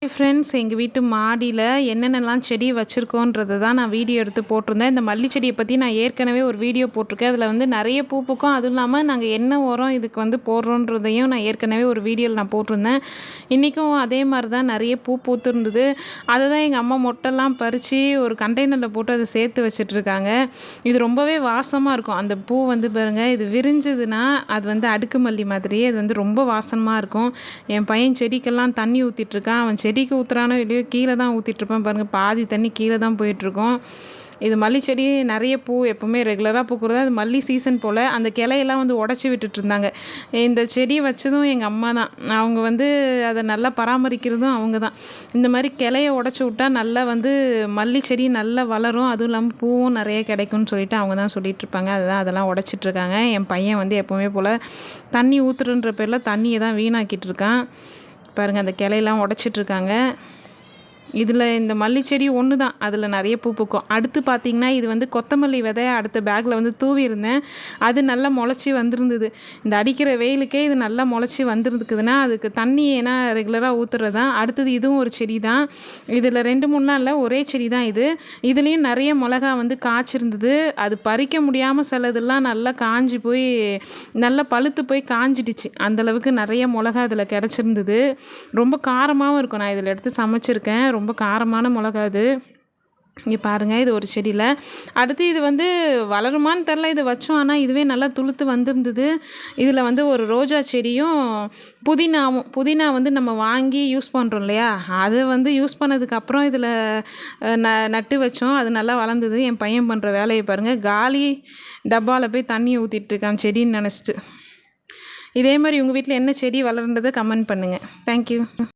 Friends, எங்கள் வீட்டு மாடியில் என்னென்னலாம் செடி வச்சுருக்கோன்றதை தான் நான் வீடியோ எடுத்து போட்டிருந்தேன். இந்த மல்லி செடியை பற்றி நான் ஏற்கனவே ஒரு வீடியோ போட்டிருக்கேன். அதில் வந்து நிறைய பூ பூக்கும். அதுவும் இல்லாமல் நாங்கள் என்ன உரம் இதுக்கு வந்து போடுறோன்றதையும் நான் ஏற்கனவே ஒரு வீடியோவில் நான் போட்டிருந்தேன். இன்றைக்கும் அதே மாதிரி தான் நிறைய பூ பூத்துருந்தது. அதை தான் எங்கள் அம்மா மொட்டெல்லாம் பறித்து ஒரு கண்டெய்னரில் போட்டு அதை சேர்த்து வச்சிட்ருக்காங்க. இது ரொம்பவே வாசமாக இருக்கும். அந்த பூ வந்து பாருங்கள், இது விரிஞ்சதுன்னா அது வந்து அடுக்கு மல்லி மாதிரி, அது வந்து ரொம்ப வாசமாக இருக்கும். என் பையன் செடிக்கெல்லாம் தண்ணி ஊற்றிட்டுருக்கான். அவன் செடிக்கு ஊற்றுறானோ இல்லையோ கீழே தான் ஊற்றிட்டுருப்பேன் பாருங்கள். பாதி தண்ணி கீழே தான் போயிட்டுருக்கோம். இது மல்லி செடி நிறைய பூ எப்போவுமே ரெகுலராக பூக்கிறது. அது மல்லி சீசன் போல். அந்த கிளையெல்லாம் வந்து உடச்சி விட்டுட்டு இருந்தாங்க. இந்த செடி வச்சதும் எங்கள் அம்மா தான். அவங்க வந்து அதை நல்லா பராமரிக்கிறதும் அவங்க தான். இந்த மாதிரி கிளைய உடச்சி விட்டால் நல்லா வந்து மல்லி செடி நல்லா வளரும். அதுவும் இல்லாமல் பூவும் நிறைய கிடைக்கும்னு சொல்லிட்டு அவங்க தான் சொல்லிகிட்ருப்பாங்க. அதெல்லாம் உடச்சிட்ருக்காங்க. என் பையன் வந்து எப்போவுமே போல் தண்ணி ஊற்றுறன்ற பேரில் தண்ணியை தான் வீணாக்கிட்டு இருக்கான். பாருங்கள், அந்த கிளையெல்லாம் உடச்சிட்ருக்காங்க. இதில் இந்த மல்லி செடி ஒன்று தான், அதில் நிறைய பூ பூக்கும். அடுத்து பார்த்திங்கன்னா, இது வந்து கொத்தமல்லி விதையை அடுத்த பேக்கில் வந்து தூவி இருந்தேன். அது நல்லா முளைச்சி வந்திருந்தது. இந்த அடிக்கிற வெயிலுக்கே இது நல்லா முளைச்சி வந்துருக்குதுன்னா அதுக்கு தண்ணி ஏன்னா ரெகுலராக ஊற்றுறது தான். அடுத்தது இதுவும் ஒரு செடி தான். இதில் 2-3 நாளில் ஒரே செடி தான் இது. இதுலேயும் நிறைய மிளகா வந்து காய்ச்சிருந்தது. அது பறிக்க முடியாமல் சிலதெல்லாம் நல்லா காஞ்சி போய் நல்லா பழுத்து போய் காஞ்சிடுச்சு. அந்தளவுக்கு நிறைய மிளகா இதில் கிடச்சிருந்தது. ரொம்ப காரமாகவும் இருக்கும். நான் இதில் எடுத்து சமைச்சிருக்கேன். ரொம்ப காரமான மிளகா அது. இங்கே பாருங்கள், இது ஒரு செடியில். அடுத்து இது வந்து வளருமான்னு தெரில, இது வச்சோம். ஆனால் இதுவே நல்லா துளுத்து வந்திருந்தது. இதில் வந்து ஒரு ரோஜா செடியும் புதினா வந்து நம்ம வாங்கி யூஸ் பண்ணுறோம் இல்லையா, அதை வந்து யூஸ் பண்ணதுக்கப்புறம் இதில் நட்டு வச்சோம். அது நல்லா வளர்ந்தது. என் பையன் பண்ணுற வேலையை பாருங்கள், காலி டப்பாவில் போய் தண்ணி ஊற்றிட்டுருக்கான் செடின்னு நினச்சிட்டு. இதே மாதிரி உங்கள் வீட்டில் என்ன செடி வளர்ந்ததை கமெண்ட் பண்ணுங்கள். தேங்க்யூ.